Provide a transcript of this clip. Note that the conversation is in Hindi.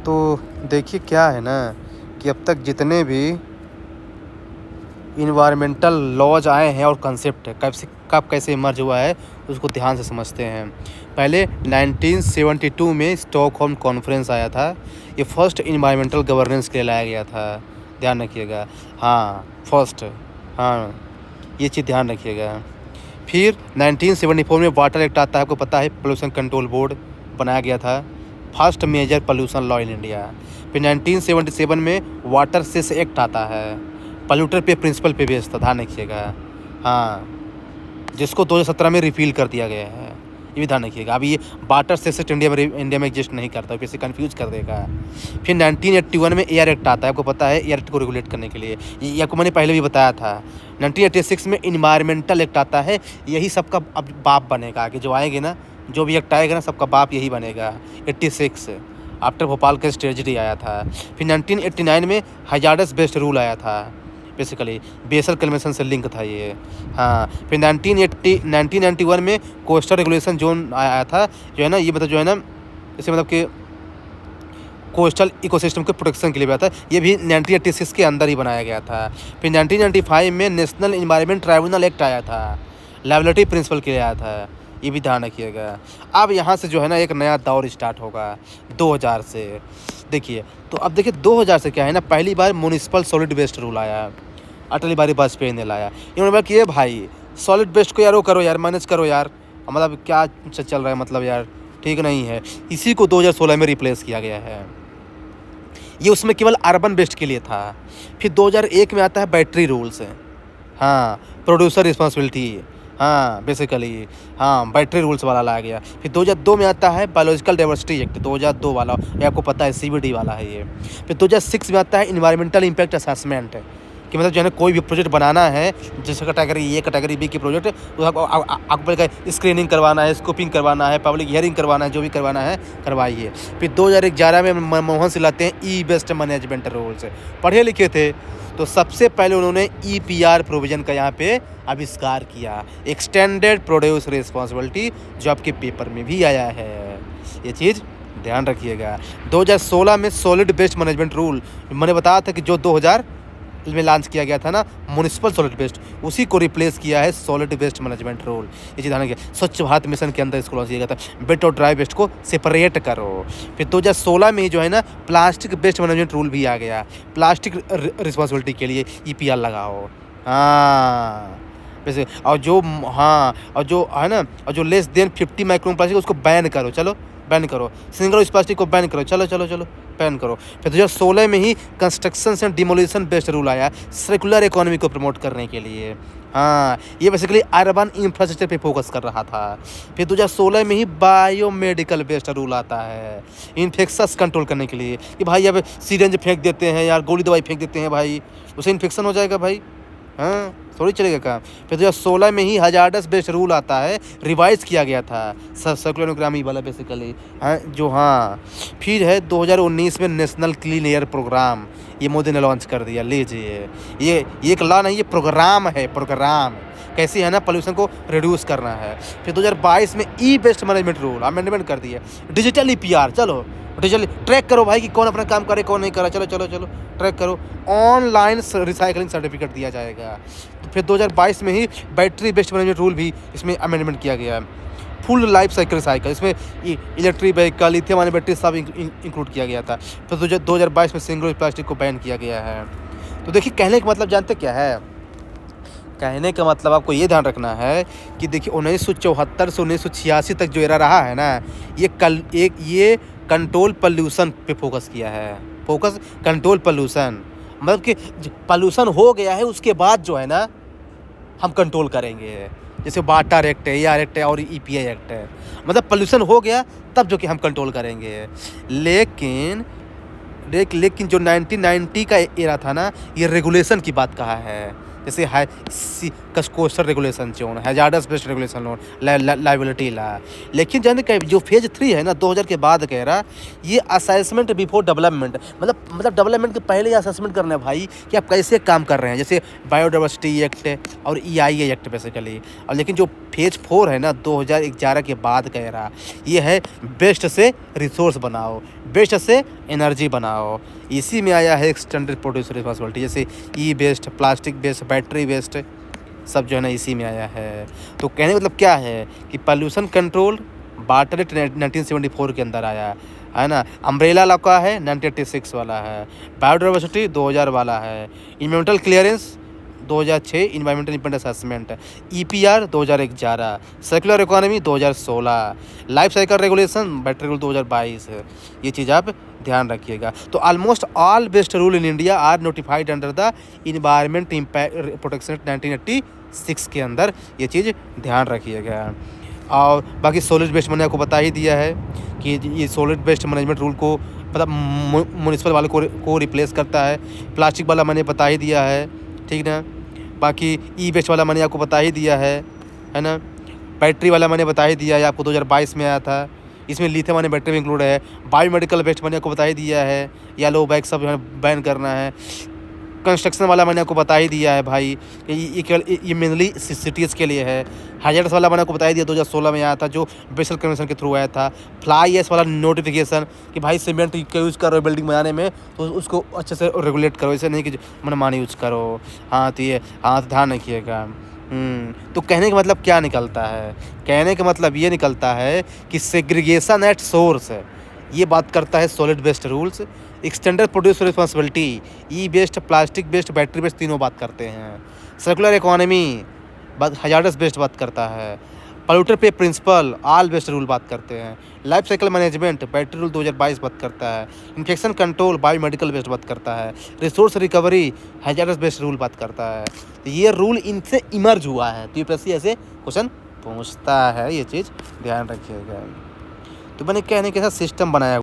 तो देखिए क्या है ना कि अब तक जितने भी इन्वायरमेंटल लॉज आए हैं और कंसेप्ट है कब कैसे इमर्ज हुआ है उसको ध्यान से समझते हैं। पहले 1972 में स्टॉकहोम कॉन्फ्रेंस आया था। ये फर्स्ट इन्वायरमेंटल गवर्नेंस के लिए लाया गया था, ध्यान रखिएगा। हाँ फर्स्ट, हाँ ये चीज़ ध्यान रखिएगा। फिर 1974 में वाटर एक्ट आता है, आपको पता है, पोल्यूशन कंट्रोल बोर्ड बनाया गया था, first major pollution law in India. फिर 1977 में वाटर सेस एक्ट आता है, पॉल्यूटर पे प्रिंसिपल पे बेस्ड था, ध्यान रखिएगा। हाँ जिसको 2017 में रिपील कर दिया गया है, ये भी ध्यान रखिएगा। अभी ये वाटर सेस एक्ट इंडिया में एग्जिस्ट नहीं करता, किसी कंफ्यूज कर देगा। फिर 1981 में एयर एक्ट आता है, आपको पता है, एयर एक्ट को रेगुलेट करने के लिए, ये आपको मैंने पहले भी बताया था। 1986 में इन्वायरमेंटल एक्ट आता है, यही सबका अब बाप बनेगा, कि जो आएंगे ना, जो भी एक्ट आएगा ना, सबका बाप यही बनेगा। 86 आफ्टर भोपाल का ट्रेजेडी आया था। फिर 1989 में हजार्डस वेस्ट रूल आया था, बेसिकली बेसल कन्वेंशन से लिंक था ये। हाँ फिर 1991 में कोस्टल रेगुलेशन जोन आया था, जो है ना, ये मतलब जो है ना, जैसे मतलब कि कोस्टल इकोसिस्टम के प्रोटेक्शन के लिए भी आता है, ये भी 1986 के अंदर ही बनाया गया था। फिर 1995 में नेशनल इन्वायरमेंट ट्राइब्यूनल एक्ट आया था, लायबिलिटी प्रिंसिपल के लिए आया था, ये भी ध्यान रखिएगा। अब यहाँ से जो है ना एक नया दौर स्टार्ट होगा 2000 से। देखिए तो अब देखिए 2000 से क्या है ना, पहली बार म्यूनिसिपल सॉलिड वेस्ट रूल आया, अटल बिहारी वाजपेयी ने लाया। इन्होंने बोला कि ये भाई सॉलिड वेस्ट को यार वो करो यार, मैनेज करो यार, मतलब क्या चल रहा है, मतलब यार ठीक नहीं है। इसी को 2016 में रिप्लेस किया गया है, ये उसमें केवल अर्बन वेस्ट के लिए था। फिर 2001 में आता है बैटरी रूल्स, हाँ प्रोड्यूसर रिस्पॉन्सिबिलिटी, हाँ बेसिकली, हाँ बैटरी रूल्स वाला लाया गया। फिर 2002 में आता है बायोलॉजिकल डाइवर्सिटी एक्ट, 2002 वाला, ये आपको पता है CBD वाला है ये। फिर 2006 में आता है इन्वायरमेंटल इम्पैक्ट असेसमेंट, कि मतलब जो है ना कोई भी प्रोजेक्ट बनाना है, जैसे कैटेगरी ए कैटेगरी बी की प्रोजेक्ट, तो आपको स्क्रीनिंग करवाना है, स्कोपिंग करवाना है, पब्लिक हियरिंग करवाना है, जो भी करवाना है करवाइए। फिर 2011 में मनमोहन सिंह लाते हैं ई वेस्ट मैनेजमेंट रूल्स, पढ़े लिखे थे, तो सबसे पहले उन्होंने EPR प्रोविज़न का यहाँ पे आविष्कार किया, एक्सटेंडेड प्रोड्यूस रिस्पॉन्सिबिलिटी, जो आपके पेपर में भी आया है, ये चीज़ ध्यान रखिएगा। 2016 में सॉलिड वेस्ट मैनेजमेंट रूल, मैंने बताया था कि जो 2000 में लॉन्च किया गया था ना म्युनिसिपल सॉलिड वेस्ट, उसी को रिप्लेस किया है सॉलिड वेस्ट मैनेजमेंट रूल, ये चीज़ ध्यान रखिए। स्वच्छ भारत मिशन के अंदर इसको लॉन्च किया गया था, वेट और ड्राई वेस्ट को सेपरेट करो। फिर 2016 में जो है ना प्लास्टिक वेस्ट मैनेजमेंट रूल भी आ गया, प्लास्टिक रिस्पॉन्सिबिलिटी के लिए EPR लगाओ, हाँ वैसे। और जो, हाँ और जो है ना, और जो लेस देन 50 माइक्रोन प्लास्टिक उसको बैन करो, चलो बैन करो, सिंगल यूज प्लास्टिक को बैन करो, चलो चलो चलो बैन करो। फिर 2016 में ही construction and demolition based rule आया, सर्कुलर इकोनॉमी को प्रमोट करने के लिए, हाँ ये बेसिकली अर्बन इंफ्रास्ट्रक्चर पे फोकस कर रहा था। फिर 2016 में ही बायोमेडिकल बेस्ड रूल आता है, इन्फेक्शंस कंट्रोल करने के लिए, कि भाई अब सिरिंज फेंक देते हैं यार, गोली दवाई फेंक देते हैं भाई, उसे इन्फेक्शन हो जाएगा भाई, हाँ थोड़ी चलेगा काम। फिर 2016 में ही हजार्डस बेस्ड रूल आता है, रिवाइज किया गया था, सर्कुलर इकोनॉमी वाला बेसिकली, हाँ जो, हाँ। फिर है 2019 में नेशनल क्लीन एयर प्रोग्राम, ये मोदी ने लॉन्च कर दिया, लीजिए ये एक लॉ नहीं, ये प्रोग्राम है, प्रोग्राम कैसे है ना पोल्यूशन को रिड्यूस करना है। फिर 2022 में ई वेस्ट मैनेजमेंट रूल अमेंडमेंट कर दिया, डिजिटल EPR, चलो डिजिटल ट्रैक करो भाई कि कौन अपना काम करे कौन नहीं करा, चलो चलो चलो ट्रैक करो, ऑनलाइन रिसाइकलिंग सर्टिफिकेट दिया जाएगा। तो फिर 2022 में ही बैटरी वेस्ट मैनेजमेंट रूल भी इसमें अमेंडमेंट किया गया है, फुल लाइफ साइकिल रिसाइकल, इसमें electric vehicle, lithium ion battery सब इंक्लूड किया गया था। फिर 2022 में सिंगल यूज प्लास्टिक को बैन किया गया है। तो देखिए कहने का मतलब जानते क्या है, कहने का मतलब आपको ये ध्यान रखना है कि देखिए 1974 से 1986 तक जो एरा रहा है ना, ये कंट्रोल पोल्यूशन पे फोकस किया है, फोकस कंट्रोल पोल्यूशन, मतलब कि पोल्यूशन हो गया है उसके बाद जो है ना हम कंट्रोल करेंगे, जैसे वाटर एक्ट है, एयर एक्ट है और EPI एक्ट है, मतलब पोल्यूशन हो गया तब जो कि हम कंट्रोल करेंगे। लेकिन जो 1990 का एरा था ना, ये रेगुलेशन की बात कहा है, जैसे high coastal regulation zone, hazardous waste regulation loan, liability law. लेकिन जाने जो फेज 3 है ना 2000 के बाद कह रहा, ये असेसमेंट बिफोर डेवलपमेंट, मतलब डेवलपमेंट के पहले ही असेसमेंट करना है भाई कि आप कैसे काम कर रहे हैं, जैसे बायोडाइवर्सिटी एक्ट और EIA एक्ट बेसिकली। और लेकिन जो फेज 4 है ना 2011 के बाद कह रहा, ये है बेस्ट से रिसोर्स बनाओ, बेस्ट से एनर्जी बनाओ। इसी में आया है एक्सटेंडेड प्रोड्यूसर रिस्पॉन्सिबिलिटी, जैसे e waste, plastic waste, battery waste, सब जो है ना इसी में आया है। तो कहने का मतलब क्या है कि पॉल्यूशन कंट्रोल वाटर एक्ट 1974 के अंदर आया है ना। अम्ब्रेला लॉ का है 1986 वाला है। बायोडाइवर्सिटी 2000 वाला है। Environmental clearance 2006, environmental impact assessment. EPR 2011, circular economy 2016, life cycle regulation battery rule 2022। ये चीज़ आप ध्यान रखिएगा। तो almost all best rule in India are notified under the environment impact protection act 1986 के अंदर, ये चीज़ ध्यान रखिएगा। और बाकी सॉलिड वेस्ट मैंने आपको बता ही दिया है कि ये सॉलिड वेस्ट मैनेजमेंट रूल को मतलब म्यूनिसिपल वाले को रिप्लेस करता है। प्लास्टिक वाला मैंने बता ही दिया है, ठीक ना। बाकी ई वेस्ट वाला मैंने आपको बता ही दिया है ना। बैटरी वाला मैंने बता ही दिया है आपको, 2022 में आया था। इसमें लिथियम वाली बैटरी भी इंक्लूड है। बायोमेडिकल वेस्ट मैंने आपको बता ही दिया है, येलो बैग सब बैन करना है। कंस्ट्रक्शन वाला मैंने आपको बता ही दिया है भाई, ये मेनली सिटीज़ के लिए है। हैजार्डस वाला मैंने आपको बता ही दिया, 2016 में आया था, जो बेसल कन्वेंशन के थ्रू आया था। फ्लाई एश वाला नोटिफिकेशन कि भाई सीमेंट का यूज़ करो बिल्डिंग बनाने में तो उसको अच्छे से रेगुलेट करो, ऐसे नहीं कि मनमानी यूज़ करो। हाँ तो ये ध्यान रखिएगा। तो कहने का मतलब क्या निकलता है? कहने का मतलब ये निकलता है कि सेग्रीगेशन एट सोर्स, ये बात करता है solid waste rules. Extended producer responsibility, e waste, plastic waste, battery waste, तीनों बात करते हैं। सर्कुलर इकोनॉमी बात हैजार्डस वेस्ट बात करता है। पोल्यूटर पे प्रिंसिपल, ऑल वेस्ट रूल बात करते हैं। Life cycle management, battery rule 2022 बात करता है। इन्फेक्शन कंट्रोल, बायोमेडिकल वेस्ट बात करता है। Resource recovery, hazardous waste rule बात करता है। तो ये रूल इनसे इमर्ज हुआ है, तो यूपीएससी ऐसे क्वेश्चन पूछता है, ये चीज़ ध्यान रखिएगा। तो मैंने कहने के साथ सिस्टम बनाया